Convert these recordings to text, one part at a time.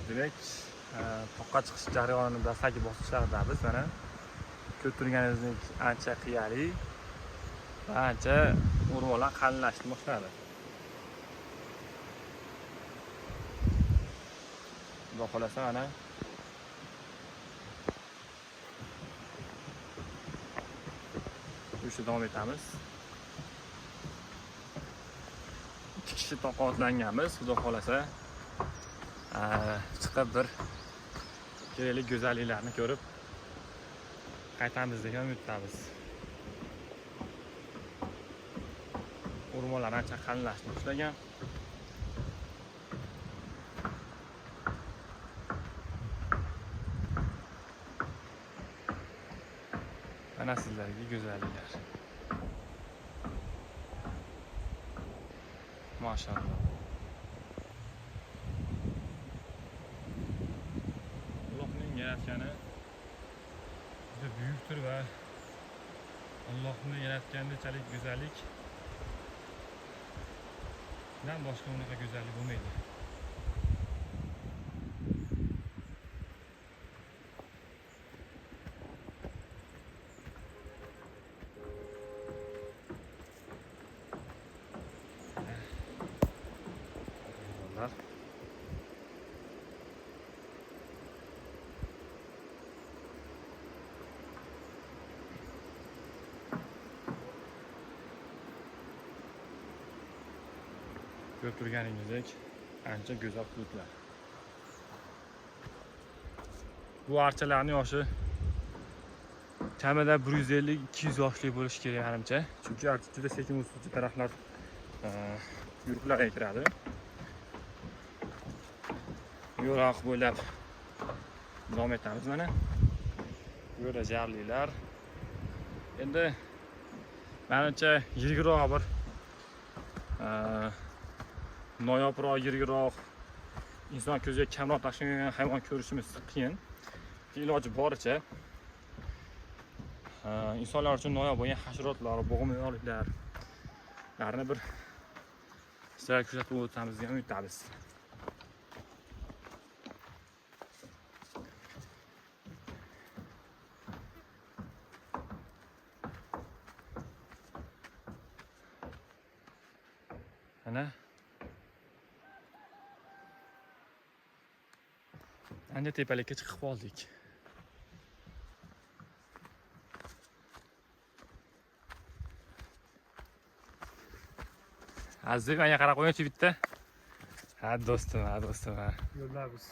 demak toqqa chiqish jarayonida dastlabki bosqichlardamiz. Mana ko'rib turganingizdek ancha qiyali va ancha o'rmonlar qalinlashni boshladi. Xudo xolasa mana shu davom etamiz. 2 kishi toqatlanganmiz. Xudo xolasa chiqib bir kerakli go'zalliklarni ko'rib qaytamiz degan umiddamiz. O'rmonlar ancha qalinlashni boshlagan. Mana sizlarga go'zalliklar. Maşallah. Allohning yaratgani juda buyukdir va Allohning yaratganidek go'zallik dan boshqa unaqa go'zallik bo'lmaydi. Ko'rib turganingizdek ancha go'zal hududlar. Bu archalarning yoshi kamida 150-200 yoshli bo'lishi kerak menimcha. Chunki archa juda sekin o'suvchi daraxtlar yuriblar kiradi. Yo'roq bo'ylab davom etamiz mana. Bu yerda jarliklar. Endi menimcha yirgiroq bir noyobroq, yirgiroq, inson ko'ziga kamroq tashlangan hayvon ko'rishimiz qiyin. Iloji boricha insonlar uchun noyob bo'lgan hasharotlar, bo'g'imlilarni bir sizlarga kuzatib o'tamiz degan umiddamiz. Ana ancha tepalikka chiqib qoldik. Aziz, menga qarab qo'yingchi bitta. Ha do'stim, Yo'llarimiz.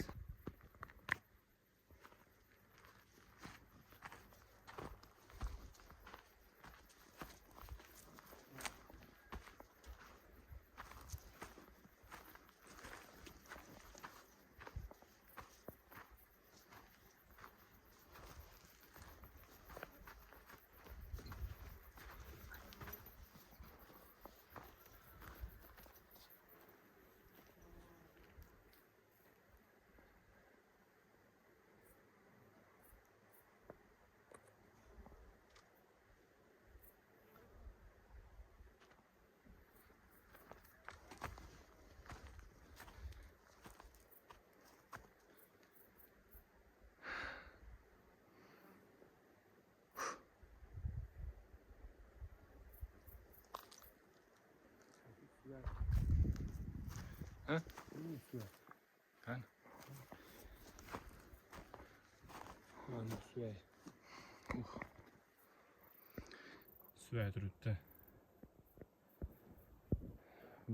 Ha? Kan? Suya turibdi.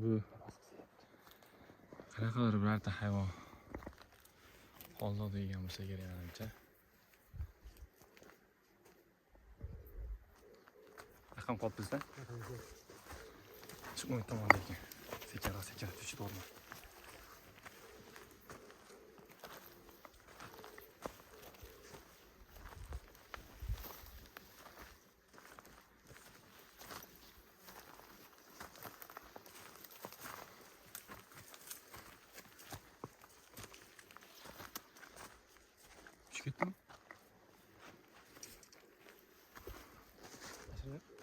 Bu qanaqadir birorta hayvon qoldi degan bo'lsa kerak menimcha. Raqam qolib bizda. Chiqmay tomondagi sekin tushib o'rman. Ketdim.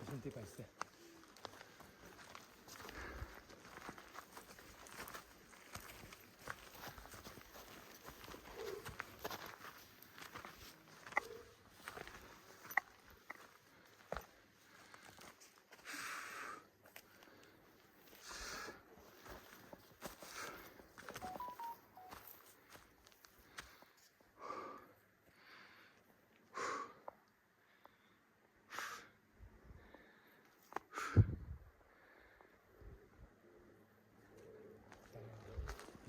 Ashuni tepasida.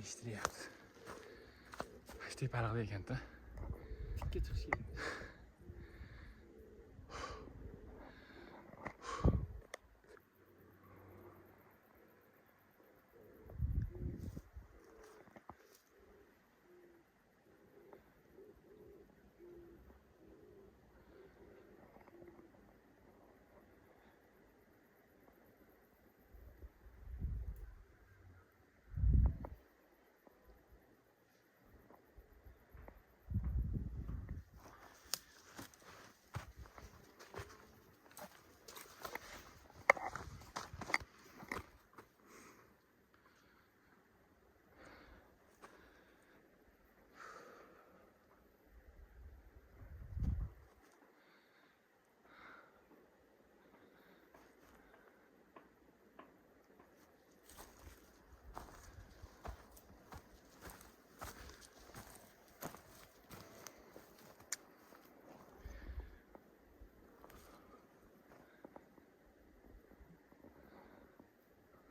yetishtiryapti. Hashtag pariqda ekan-da. Tikka chiqish kerak.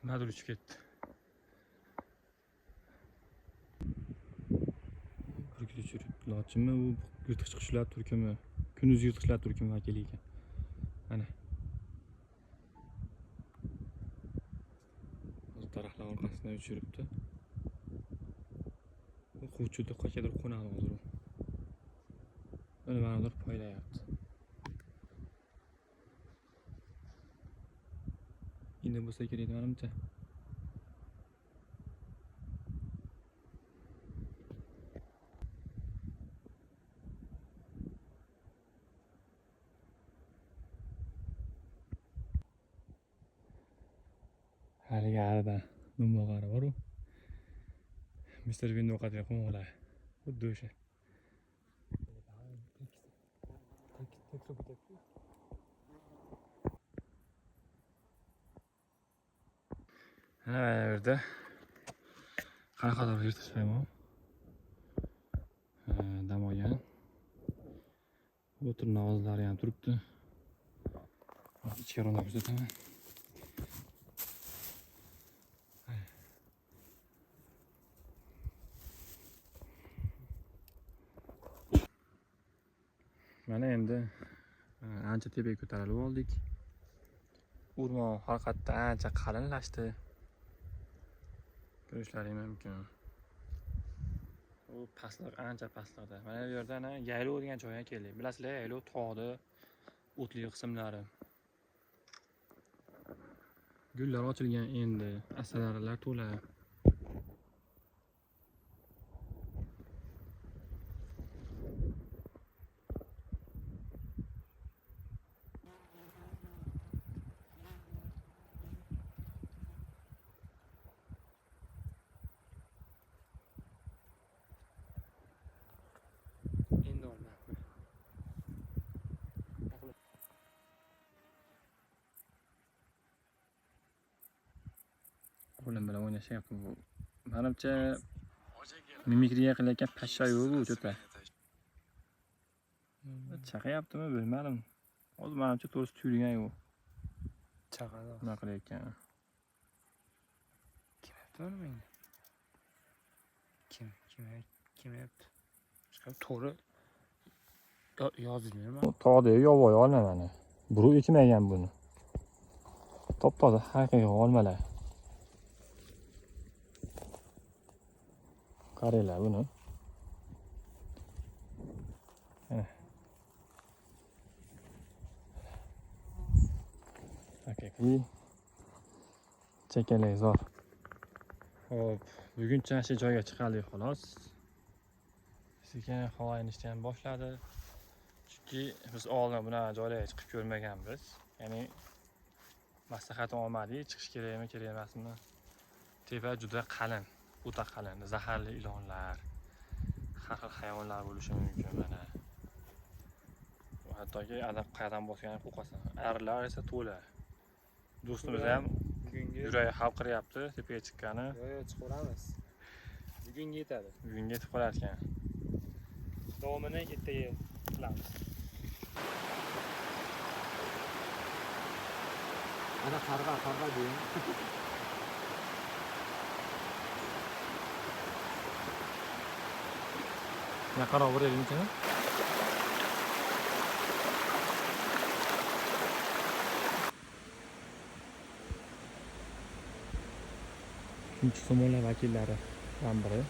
Nadir uchib ketdi. Kurkli uchirib, lochinmi u yirtqich qushlar turkumi? Kunduz yirtqichlar turkumi vakili ekan. Mana. O'z daraxtlar orqasidan uchiribdi. U quvchuda qayerdir qo'nadi hozir u. Uni manadir poylayapti. Endi bo'lsa kerak menimcha. Haligi aridan numog'ari bor-ku. Mr. Bean o'qadigan qo'ng'illar. Xuddi o'sha. Mana bu yerda qanaqadir yirtqich hayvon dam olgan. O'tirna ovozlari ham turibdi. Ichkari o'rnab kuzataman. Mana endi ancha tepaga ko'tarilib oldik. O'rmon haqiqatda ancha qalinlashdi. Ko'rishlaring mumkin. U pastliq ancha pastliqda. Mana bu yerda yaylov degan joyga keldik. Bilasizlar, yaylov tog'da o'tli qismlari. Gullar ochilgan endi, asalarilar to'la. Endi olma. Qo'lim bilan o'ynashyapti bu. Menimcha mimikriya qilayotgan pashsha yo'q bu cho'ta. Chaqayaptimi bilmadim. Hozir menimcha to'g'risi tuyulgan yo'q. Chaqadi. Nima qilayotgan? Kim yapti menga? Kim yapti? Chiqib to'g'ri yozilmaymi? Tog'da yovvoyi olma mana. Biroq ekmagan buni. Top-toza haqiqiy olmalar. Qaranglar buni. Mana. Haqiqiy chakalakzor. Xo'p, buguncha shu joyga chiqalik xolos. Sekin havo inishni ham boshladi. Chunki biz oldin bunaqa joylarga chiqib ko'rmaganmiz. Ya'ni maslahatini olmadik, chiqish kerakmi, kerak emasmi? Tepa juda qalin, o'ta qalin, zaharli ilonlar, har xil hayvonlar bo'lishi mumkin mana. Hattoki qayerdan bosganini qo'rqasan. Arilar esa to'la. Do'stimiz ham bugungi yuragi xavqiryapti, tepaga chiqqani. yo'q, chiqaveramiz. Bugunga yetadi. Bugunga yetib qolar ekan. Davomini ertaga qilamiz. Ana qarg'a deyim. Yaqinroq boraylikmi? Uchinchi tomonlar vakillaridan biri.